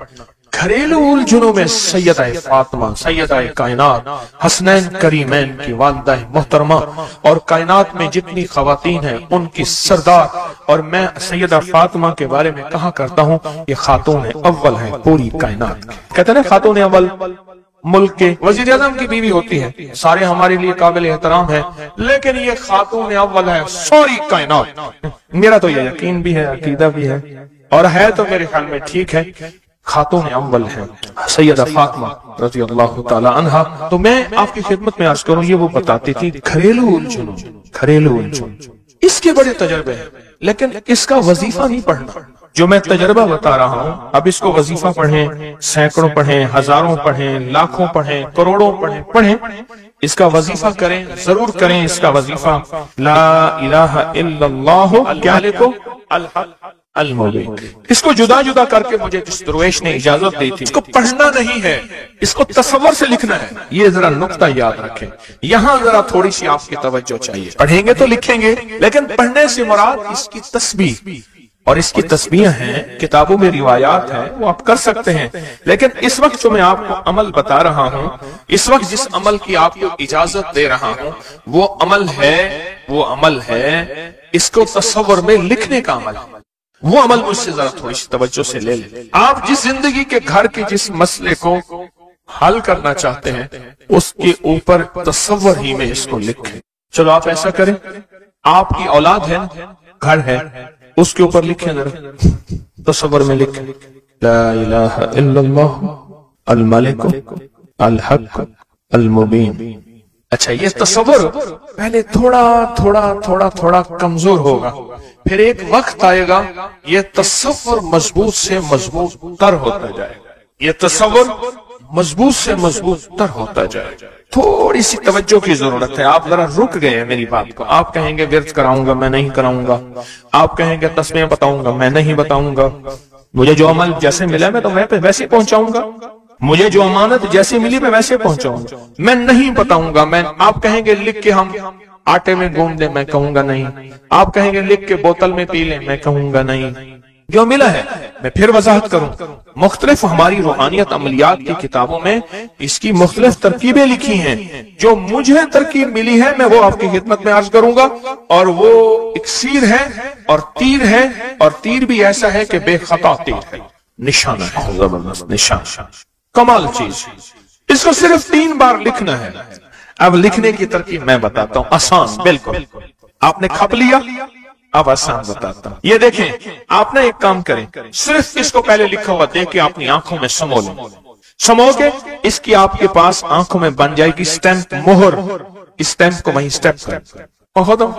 घरेलू उलझनों में सैयदा फातिमा, सैयदा कायनात, हसनैन करीमैन की वालिदा मोहतरमा, और कायनात में जितनी खवातीन हैं उनकी सरदार। और मैं सैयदा फातिमा के बारे में कहा करता हूँ, ये खातून अव्वल है पूरी कायनात। कहते हैं खातून अव्वल मुल्क के वजीर आजम की बीवी होती है, सारे हमारे लिए काबिल एहतराम है, लेकिन ये खातून अव्वल है सारी कायनात। मेरा तो ये यकीन भी है, अकीदा भी है, और है तो मेरे ख्याल में ठीक है, खातून अव्वल है सैयदा फातिमा रज़ी अल्लाह ताला अन्हा। तो मैं आपकी खिदमत में अर्ज करूं, ये वो बताती थी घरेलू उलझन, इसके बड़े तजर्बे हैं, लेकिन इसका वजीफा नहीं पढ़ना। जो मैं तजर्बा बता रहा हूं, अब इसको वजीफा पढ़ें, सैकड़ों पढ़ें, हजारों पढ़ें, लाखों पढ़ें, करोड़ों पढ़ें, इसका वजीफा करें, जरूर करें इसका वजीफा। ला इलाहा इल्लल्लाहु क्या लिखो अल हक अल मुबीन। इसको जुदा जुदा करके मुझे जिस दुर्वेश ने इजाजत दी थी, इसको पढ़ना नहीं है, इसको तसव्वुर से लिखना है। ये जरा नुक्ता याद रखें, यहाँ जरा थोड़ी सी आपकी तवज्जो चाहिए। पढ़ेंगे तो लिखेंगे, लेकिन पढ़ने से मुराद इसकी तस्बीह, और इसकी तस्बीह हैं, किताबों में रिवायात है, वो आप कर सकते हैं। लेकिन इस वक्त जो मैं आपको अमल बता रहा हूँ, इस वक्त जिस अमल की आपको इजाजत दे रहा हूँ, वो अमल है इसको तसव्वुर में लिखने का अमल। वो अमल मुझसे जरा थोड़ी सी तवज्जो से ले लें। आप जिस जिंदगी के घर के जिस मसले को हल करना चाहते हैं, उसके ऊपर तसव्वुर ही में इसको लिखें। चलो आप ऐसा करें, आपकी औलाद है, घर है, उसके ऊपर लिखें जरा, तसव्वुर में लिखें ला इलाहा इल्लल्लाह अल मलिक अल हक अल मुबीन। अच्छा, ये तसव्वुर पहले थोड़ा कमजोर होगा, फिर एक वक्त आएगा ये तसव्वुर मजबूत से मजबूत तर होता जाएगा। ये तसव्वुर मजबूत से मजबूत तर होता जाएगा। थोड़ी सी तवज्जो की जरूरत है। आप जरा रुक गए हैं मेरी बात को। आप कहेंगे विर्द कराऊंगा, मैं नहीं कराऊंगा। आप कहेंगे तस्बीह बताऊंगा, मैं नहीं बताऊंगा। मुझे जो अमल जैसे मिला मैं तो मैं पे वैसे पहुंचाऊंगा। मुझे जो अमानत जैसे मिली मैं वैसे पहुंचाऊंगा, मैं नहीं बताऊंगा। आप कहेंगे लिख के हम आटे में गूंद दे, मैं कहूंगा नहीं। आप कहेंगे लिख के बोतल में पी ले, मैं कहूंगा नहीं। जो मिला है मैं फिर वजाहत करूं। मुख्तलिफ हमारी रूहानियत अमलियात की किताबों में इसकी मुख्तलिफ तरकीबें लिखी हैं। जो मुझे तरकीब मिली है मैं वो आपकी खिदमत में अर्ज करूंगा। और वो इक्सीर है और तीर है, और तीर भी ऐसा है कि बेखता तीर है, निशाना है, जबरदस्त निशान, कमाल चीज। इसको सिर्फ 3 बार लिखना है। अब लिखने की तरकीब मैं बताता हूं, आसान बिल्कुल। आपने खप लिया, अब आसान बताता हूं। ये देखें, आपने एक काम करें, सिर्फ इसको पहले लिखा हुआ देख के अपनी आंखों में समो लें। समो के इसकी आपके पास आंखों में बन जाएगी स्टैंप, मोहर। इस स्टैंप को वहीं स्टेप कर,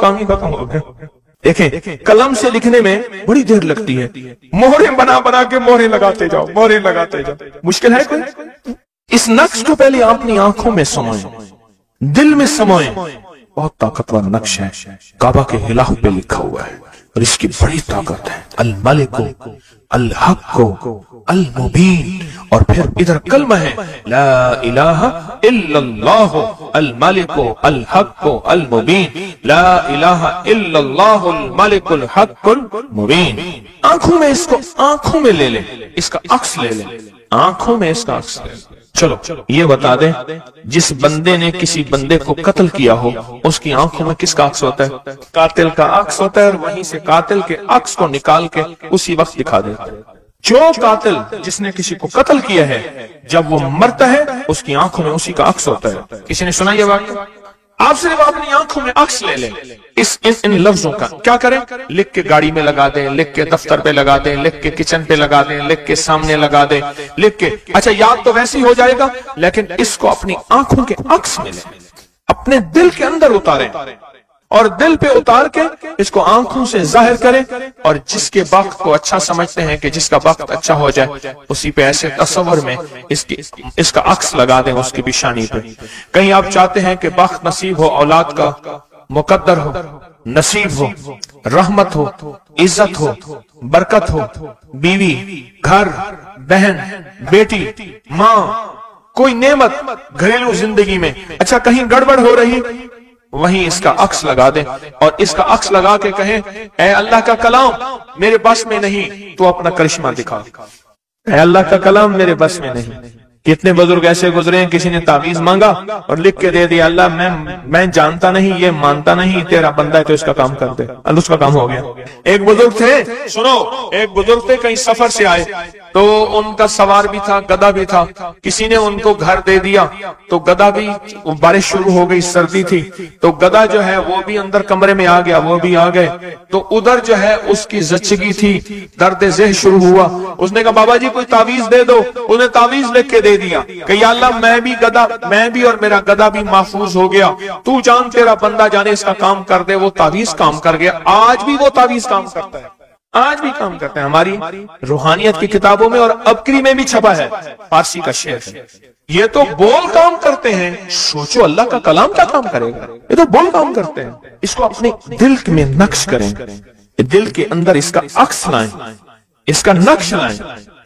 काम ही खत्म हो गया। देखें, कलम से लिखने में बड़ी देर लगती है, मोहरें बना बना के मोहरें लगाते जाओ, मोहरें लगाते जाओ। मुश्किल है कोई? इस नक्श को पहले अपनी आंखों में समोएं, दिल में समोएं। बहुत ताकतवर नक्श है, काबा के हिलाफ पे लिखा हुआ है और इसकी बड़ी ताकत है। अल मलिक अल हक अल मुबीन। और फिर इधर कलमा है ला इलाहा इल्लल्लाह अल मलिक अल हक अल मुबीन। ला इलाहा इल्लल्लाह अल मलिक अल हक अल मुबीन। आंखों में इसको आंखों में ले लें, इसका अक्स ले लें, आंखों में इसका अक्स ले लें। चलो ये बता दें, जिस बंदे ने किसी बंदे को कत्ल किया हो उसकी आंखों में किसका अक्स होता है? कातिल का अक्स होता है। और वहीं से कातिल के अक्स को निकाल के उसी वक्त दिखा देता है। जो कातिल जिसने किसी को कत्ल किया है, जब वो मरता है उसकी आंखों में उसी का अक्स होता है। किसी ने सुना ये वाक़या? आप सिर्फ अपनी आंखों में अक्स ले लें इन लफ्जों का। क्या करें? लिख के गाड़ी में लगा दें, लिख के दफ्तर पे लगा दें, लिख के किचन पे लगा दें, लिख के सामने लगा दें, लिख के। अच्छा, याद तो वैसे ही हो जाएगा, लेकिन इसको अपनी आंखों के अक्स में लें। अपने दिल के अंदर उतारें और दिल पे उतार के इसको आंखों से जाहिर करें, और जिसके वक्त को अच्छा समझते हैं कि जिसका वक्त अच्छा हो जाए, उसी पे ऐसे तस्वर में इसका अक्स लगा दें उसकी पेशानी पे। कहीं आप चाहते हैं कि वक्त नसीब हो, औलाद का मुकद्दर हो, नसीब हो, रहमत हो, इज्जत हो, बरकत हो, बीवी, घर, बहन, बेटी, माँ, कोई नेमत घरेलू जिंदगी में, अच्छा कहीं गड़बड़ हो रही, वहीं इसका अक्स लगा दें और इसका अक्स लगा के कहें, ऐ अल्लाह का कलाम मेरे बस में नहीं, तो अपना करिश्मा दिखा। ऐ अल्लाह का कलाम मेरे बस में नहीं। कितने बुजुर्ग ऐसे गुजरे हैं, किसी ने तावीज मांगा और लिख के दे दिया, अल्लाह मैं जानता नहीं, ये मानता नहीं, तेरा बंदा है तो इसका काम कर दे, अल्लाह उसका काम हो गया। एक बुजुर्ग थे, सुनो, एक बुजुर्ग थे, कहीं सफर से आए, तो उनका सवार भी था, गधा भी था, किसी ने उनको घर दे दिया, तो गधा भी, बारिश शुरू हो गई, सर्दी थी, तो गधा जो है वो भी अंदर कमरे में आ गया, वो भी आ गए, तो उधर जो है उसकी जच्चगी थी, दर्द ज़ेह शुरू हुआ। उसने कहा बाबा जी कोई तावीज दे दो, उसने तावीज लिख के दे दिया कि या अल्लाह मैं भी और मेरा गधा भी महफूज हो गया, तू जान तेरा बंदा जाने इसका काम कर दे। वो तावीज काम कर गया। आज भी वो तावीज काम करता है, आज भी काम करते हैं। हमारी रूहानियत की किताबों में और अबकरी में भी छपा है, फारसी का शेर है। ये तो बोल काम करते हैं, सोचो अल्लाह का कलाम क्या काम करेगा। ये तो बोल काम करते हैं। इसको अपने दिल में नक्श करें, दिल के अंदर इसका अक्स लाएं, इसका नक्श लाएं।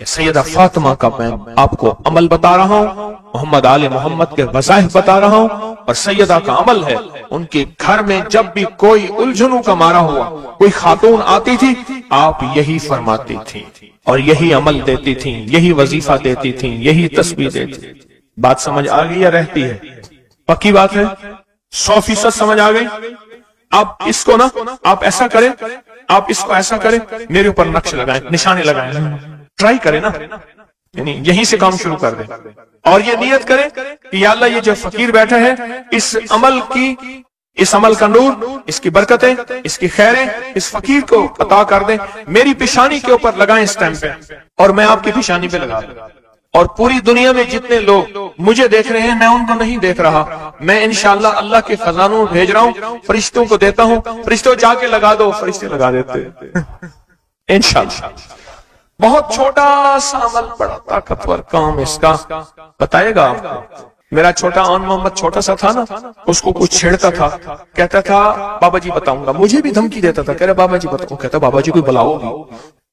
सैयदा फातिमा का मैं आपको अमल बता रहा हूँ, मोहम्मद आले मोहम्मद के वज़ाइफ बता रहा हूँ, और सैयदा का अमल है। उनके घर में जब भी कोई उलझनों का मारा हुआ कोई खातून आती थी, आप यही फरमाती थी और यही अमल देती थी, यही वजीफा देती थी, यही तस्बीह देती थी। बात समझ आ गई या रहती है? पक्की बात है, 100% समझ आ गई। आप इसको ना, आप ऐसा करें, आप इसको ऐसा करें, मेरे ऊपर नक्श लगाएं, निशाने लगाएं, ट्राई करें ना, यानी यहीं से काम शुरू कर दें और ये नियत करें कि या अल्लाह ये जो फकीर बैठा है, इस अमल का नूर, इसकी बरकतें, इसकी खैरें इस फकीर को अता कर दें। मेरी पेशानी के ऊपर लगाएं स्टैंप पे, और मैं आपकी पेशानी पे लगा दूं। और पूरी दुनिया में जितने लोग मुझे देख रहे हैं, मैं उनको नहीं देख रहा, मैं इंशाअल्लाह अल्लाह के खजानों भेज रहा हूँ, फरिश्तों को देता हूँ, फरिश्तों जाके लगा दो, फरिश्ते लगा देते इंशाअल्लाह। बहुत छोटा सा अमल, बड़ा ताकतवर काम इसका बताएगा आपको। मेरा छोटा आन मोहम्मद छोटा सा था ना, उसको कुछ छेड़ता था, कहता था बाबा जी बताऊंगा, मुझे भी धमकी देता था, कह रहे बाबा जी बताऊंगा, कहता बाबा जी कोई बुलाओगी,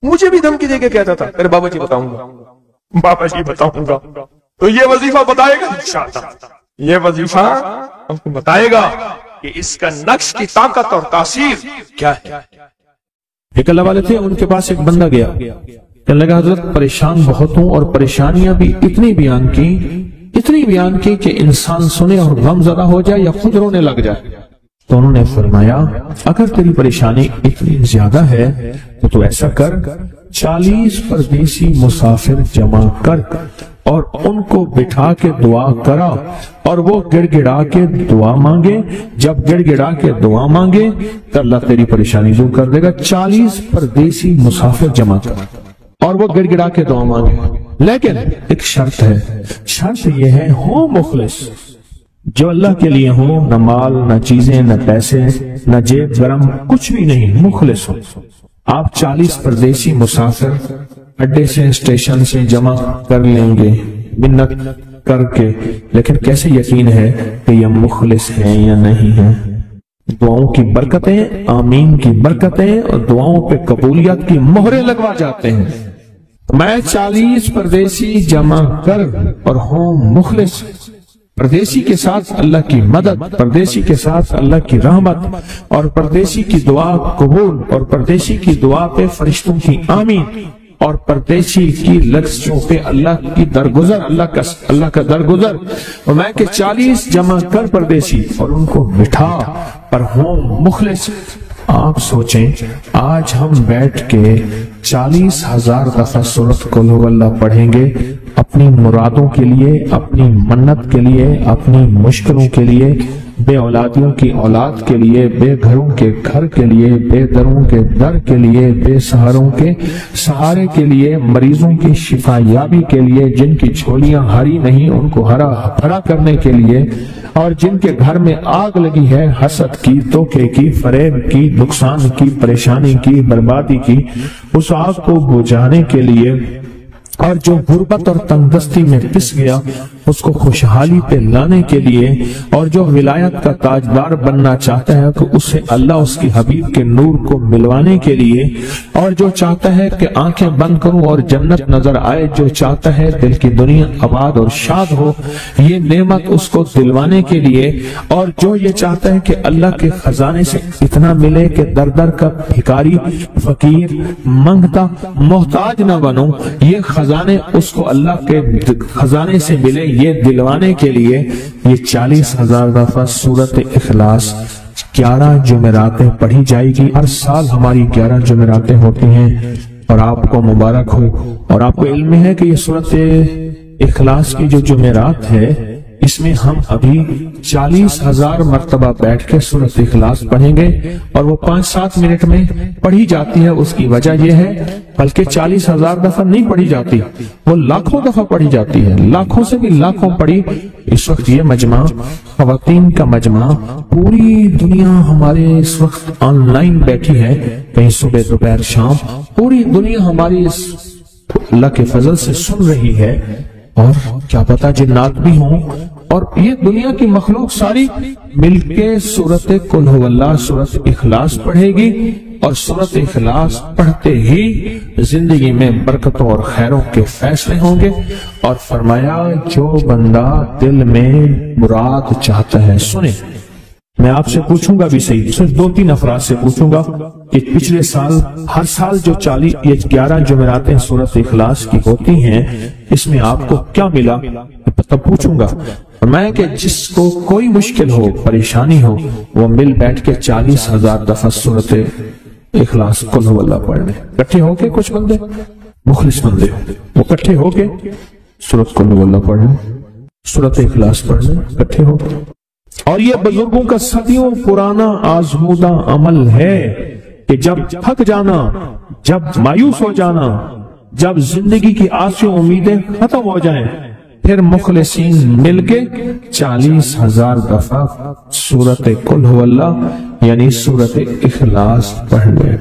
मुझे भी धमकी देके कहता था, कह रहे बाबा जी बताऊंगा, बाबा जी बताऊंगा। तो ये वजीफा बताएगा इंशाअल्लाह, ये वजीफा आपको बताएगा कि इसका नक्श की ताकत और तासीर क्या है। एक अल्लाह वाले थे, उनके पास एक बंदा गया, कहने लगा हजरत परेशान बहुत हूं, और परेशानियां भी इतनी बयान की कि इंसान सुने और गमज़दा हो जाए या खुद रोने लग जाए। तो उन्होंने फरमाया अगर तेरी परेशानी इतनी ज्यादा है तो तू ऐसा कर, 40 परदेसी मुसाफिर जमा कर और उनको बिठा के दुआ करा, और वो गिड़गिड़ा के दुआ मांगे। जब गिड़गिड़ा के दुआ मांगे तो अल्लाह तेरी परेशानी दूर कर देगा। 40 परदेसी मुसाफिर जमा कर और वो गिड़गिड़ा के दुआ मांगे, लेकिन एक शर्त है, शर्त यह है हो मुखलिस, जो अल्लाह के लिए हो, न माल न चीजें न पैसे न जेब गरम, कुछ भी नहीं, मुखलिस हो। आप 40 परदेसी मुसाफिर अड्डे से स्टेशन से जमा कर लेंगे मिन्नत करके, लेकिन कैसे यकीन है कि ये मुखलिस है या नहीं है? दुआओं की बरकतें, आमीन की बरकतें और दुआओं पे कबूलियत की मोहरें लगवा जाते हैं। मैं 40 परदेसी जमा कर और हो मुखलिस, परदेसी के साथ अल्लाह की मदद, परदेसी के साथ अल्लाह की रहमत, और परदेसी की दुआ कबूल, और परदेसी की दुआ पे फरिश्तों की आमीन, और परदेसी की लफ्ज़ों पे अल्लाह की दरगुजर, अल्लाह का दरगुजर। और मैं के 40 जमा कर परदेसी और उनको बिठा पर हो मुखलिस। आप सोचें, आज हम बैठ के 40,000 दफा सूरत कुल हु अल्लाह पढ़ेंगे अपनी मुरादों के लिए, अपनी मन्नत के लिए, अपनी मुश्किलों के लिए, بے اولادیوں کی اولاد کے لیے، بے گھروں کے گھر کے لیے، بے دروں کے در کے لیے، بے سہاروں کے سہارے کے لیے، مریضوں کی شفا یابی کے لیے، جن کی جھولیاں ہری نہیں ان کو ہرا بھرا کرنے کے لیے، اور جن کے گھر میں آگ لگی ہے حسد کی، دھوکے کی، فریب کی، نقصان کی، پریشانی کی، بربادی کی، اس آگ کو بجھانے کے لیے، اور جو غربت اور تنگ دستی میں پس گیا اس کو خوشحالی پہ لانے کے لیے، اور جو ولایت کا تاجدار بننا چاہتا ہے کہ اسے اللہ اس کی حبیب کے نور کو ملوانے کے لیے، اور جو چاہتا ہے کہ آنکھیں بند کروں اور جنت نظر آئے، جو چاہتا ہے دل کی دنیا آباد اور شاد ہو، یہ نعمت اس کو دلوانے کے لیے، اور جو یہ چاہتا ہے کہ اللہ کے خزانے سے اتنا ملے کہ در در کا بھکاری، فقیر، منگتا، محتاج نہ بنو، یہ خزانے اس کو اللہ کے خزانے سے ملے، یہ دلوانے کے لیے یہ 40,000 دفعہ سورت اخلاص 11 جمعراتیں پڑھی جائے گی۔ ہر سال ہماری 11 جمعراتیں ہوتی ہیں، اور آپ کو مبارک ہو۔ اور آپ کو علم ہے کہ یہ سورت اخلاص کی جو جمعرات ہے اس میں ہم ابھی 40,000 مرتبہ بیٹھ کے سورت اخلاص پڑھیں گے، اور وہ 5-7 منٹ میں پڑھی جاتی ہے۔ اس کی وجہ یہ ہے بلکہ 40,000 دفعہ نہیں پڑھی جاتی، وہ لاکھوں دفعہ پڑھی جاتی ہے، لاکھوں سے بھی لاکھوں پڑھی۔ اس وقت یہ مجمع خواتین کا مجمع، پوری دنیا ہمارے اس وقت آن لائن بیٹھی ہے، کہیں صبح دوپہر شام، پوری دنیا ہماری اس اللہ کے فضل سے سن رہی ہے، اور کیا پتا جنات بھی ہوں، اور یہ دنیا کی مخلوق ساری مل کے سورت قل هو اللہ، سورت اخلاص پڑھے گی، اور سورت اخلاص پڑھتے ہی زندگی میں برکتوں اور خیروں کے فیصلے ہوں گے۔ اور فرمایا جو بندہ دل میں مراد چاہتا ہے، سنیں میں آپ سے پوچھوں گا بھی صحیح، صرف 2-3 افراد سے پوچھوں گا کہ پچھلے سال ہر سال جو 11 جمعراتیں سورت اخلاص کی ہوتی ہیں اس میں آپ کو کیا ملا، تب پوچھوں گا۔ میں کہ جس کو کوئی مشکل ہو، پریشانی ہو، وہ مل بیٹھ کے 40,000 دفعہ سورت اخلاص قل هو اللہ پڑھ لیں، اکٹھے ہو کے، کچھ بندے مخلص بندے وہ اکٹھے ہو کے سورت قل هو اللہ پڑھ لیں، سورت اخلاص پڑھ لیں اکٹھے ہو کے۔ اور یہ بزرگوں کا صدیوں پرانا آزمودہ عمل ہے کہ جب تھک جانا، جب مایوس ہو جانا، جب زندگی کی آسیں امیدیں ختم ہو جائیں، پھر مخلصین مل کے 40,000 دفعہ سورت قل هو اللہ یعنی سورت اخلاص پڑھ لیں۔